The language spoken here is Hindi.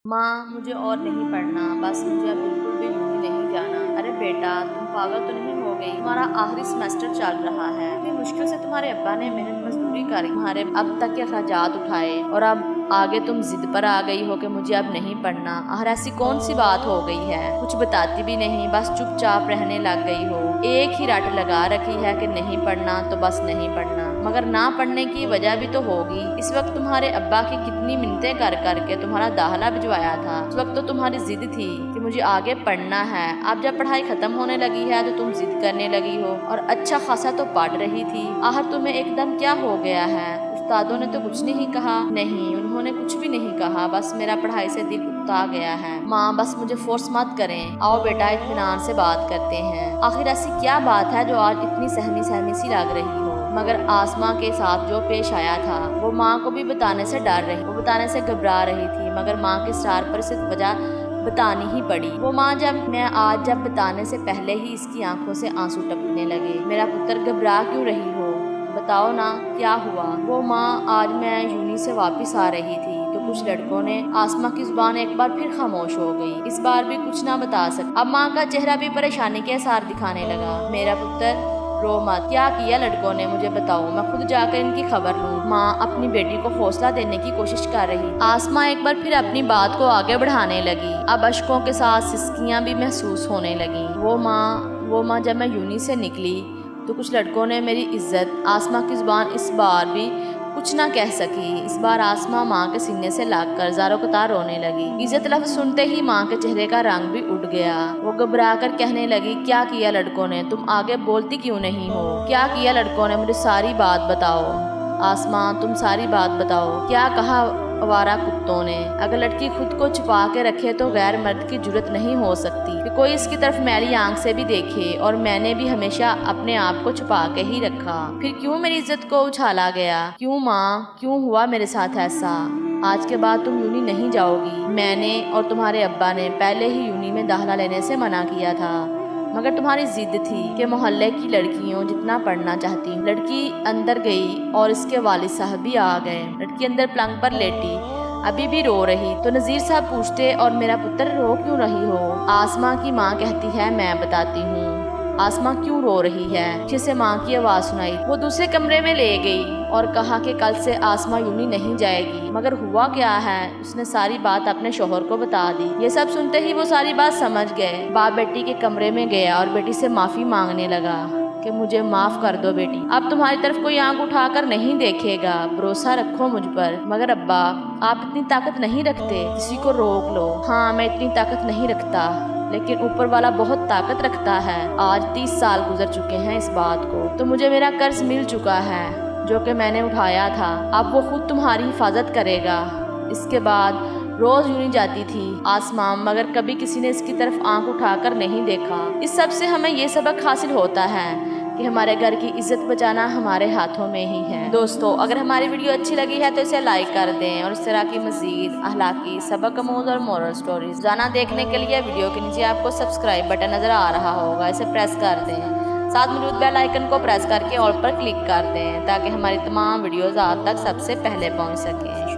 माँ मुझे और नहीं पढ़ना, बस मुझे अब बिल्कुल भी यूनी नहीं जाना। अरे बेटा तुम पागल तो नहीं हो गई? तुम्हारा आखिरी सेमेस्टर चल रहा है। इतनी मुश्किल से तुम्हारे अब्बा ने मेहनत मजदूरी कर तुम्हारे अब तक के अखराजात उठाए और अब आगे तुम जिद पर आ गई हो कि मुझे अब नहीं पढ़ना। आखिर ऐसी कौन सी बात हो गई है? कुछ बताती भी नहीं, बस चुपचाप रहने लग गई हो। एक ही रट लगा रखी है कि नहीं पढ़ना तो बस नहीं पढ़ना, मगर ना पढ़ने की वजह भी तो होगी। इस वक्त तुम्हारे अब्बा की कितनी मिन्नतें कर करके तुम्हारा दाखिला भिजवाया था। उस वक्त तो तुम्हारी जिद थी कि मुझे आगे पढ़ना है। अब जब पढ़ाई खत्म होने लगी है तो तुम जिद करने लगी हो, और अच्छा खासा तो पढ़ रही थी। आखिर तुम्हें एकदम क्या हो गया है? उस्तादों ने तो कुछ नहीं कहा? नहीं, उन्होंने कुछ भी नहीं कहा, बस मेरा पढ़ाई से दिल उकता गया है। माँ बस मुझे फोर्स मत करें, आओ बेटा इत्मीनान से बात करते हैं। आखिर ऐसी क्या बात है जो आज इतनी सहमी सहमी सी लग रही हो? मगर आसमां के साथ जो पेश आया था वो माँ को भी बताने से डर रही, वो बताने से घबरा रही थी, मगर माँ के स्टार पर सिर्फ वजह बतानी ही पड़ी। वो माँ जब बताने से पहले ही इसकी आंखों से आंसू टपकने लगे। मेरा पुत्र घबरा क्यों रही हो? बताओ ना क्या हुआ? वो माँ आज मैं यूनी से वापस आ रही थी तो कुछ लड़कों ने आसमां की जुबान एक बार फिर खामोश हो गई। इस बार भी कुछ ना बता सका। अब माँ का चेहरा भी परेशानी के आसार दिखाने लगा। मेरा पुत्र रो मत, क्या किया लड़कों ने मुझे बताओ, मैं खुद जाकर इनकी खबर लूँ। माँ अपनी बेटी को हौसला देने की कोशिश कर रही। आसमां एक बार फिर अपनी बात को आगे बढ़ाने लगी। अब अश्कों के साथ सिसकियाँ भी महसूस होने लगी। वो माँ जब मैं यूनी से निकली तो कुछ लड़कों ने मेरी इज्जत। आसमां की जुबान इस बार भी कुछ ना कह सकी। इस बार आसमां माँ के सीने से लगकर ज़ारो कतार रोने लगी। इज्जत लफ्ज सुनते ही माँ के चेहरे का रंग भी उड़ गया। वो घबरा कर कहने लगी, क्या किया लड़कों ने? तुम आगे बोलती क्यों नहीं हो? क्या किया लड़कों ने? मुझे सारी बात बताओ। आसमां तुम सारी बात बताओ। क्या कहा आवारा कुत्तों ने? अगर लड़की खुद को छुपा के रखे तो गैर मर्द की जुर्रत नहीं हो सकती कि कोई इसकी तरफ मैली आंख से भी देखे, और मैंने भी हमेशा अपने आप को छुपा के ही रखा। फिर क्यों मेरी इज्जत को उछाला गया? क्यों माँ, क्यों हुआ मेरे साथ ऐसा? आज के बाद तुम यूनी नहीं जाओगी। मैंने और तुम्हारे अब्बा ने पहले ही यूनी में दाखिला लेने से मना किया था, मगर तुम्हारी जिद थी कि मोहल्ले की लड़कियों जितना पढ़ना चाहती हूँ। लड़की अंदर गई और इसके वालिद साहब भी आ गए। लड़की अंदर पलंग पर लेटी अभी भी रो रही तो नज़ीर साहब पूछते, और मेरा पुत्र रो क्यों रही हो? आसमां की माँ कहती है, मैं बताती हूँ। आसमां क्यों रो रही है? पीछे से माँ की आवाज़ सुनाई। वो दूसरे कमरे में ले गई और कहा कि कल से आसमां यूनी नहीं जाएगी। मगर हुआ क्या है? उसने सारी बात अपने शोहर को बता दी। ये सब सुनते ही वो सारी बात समझ गए। बाप बेटी के कमरे में गया और बेटी से माफ़ी मांगने लगा कि मुझे माफ़ कर दो बेटी, अब तुम्हारी तरफ कोई आंख उठाकर नहीं देखेगा, भरोसा रखो मुझ पर। मगर अब्बा आप इतनी ताकत नहीं रखते, किसी को रोक लो। हाँ मैं इतनी ताकत नहीं रखता, लेकिन ऊपर वाला बहुत ताकत रखता है। आज 30 साल गुजर चुके हैं इस बात को, तो मुझे मेरा कर्ज मिल चुका है जो कि मैंने उठाया था। अब वो खुद तुम्हारी हिफाजत करेगा। इसके बाद रोज यूनी जाती थी आसमां, मगर कभी किसी ने इसकी तरफ आंख उठाकर नहीं देखा। इस सब से हमें ये सबक हासिल होता है कि हमारे घर की इज्जत बचाना हमारे हाथों में ही है। दोस्तों अगर हमारी वीडियो अच्छी लगी है तो इसे लाइक कर दें, और इस तरह की मजीद अखलाकी सबक आमूज और मोरल स्टोरीज जाना देखने के लिए वीडियो के नीचे आपको सब्सक्राइब बटन नजर आ रहा होगा, इसे प्रेस कर दें। साथ मौजूद बेल आइकन को प्रेस करके ऑल पर क्लिक कर दें ताकि हमारी तमाम वीडियोस आप तक सबसे पहले पहुंच सकें।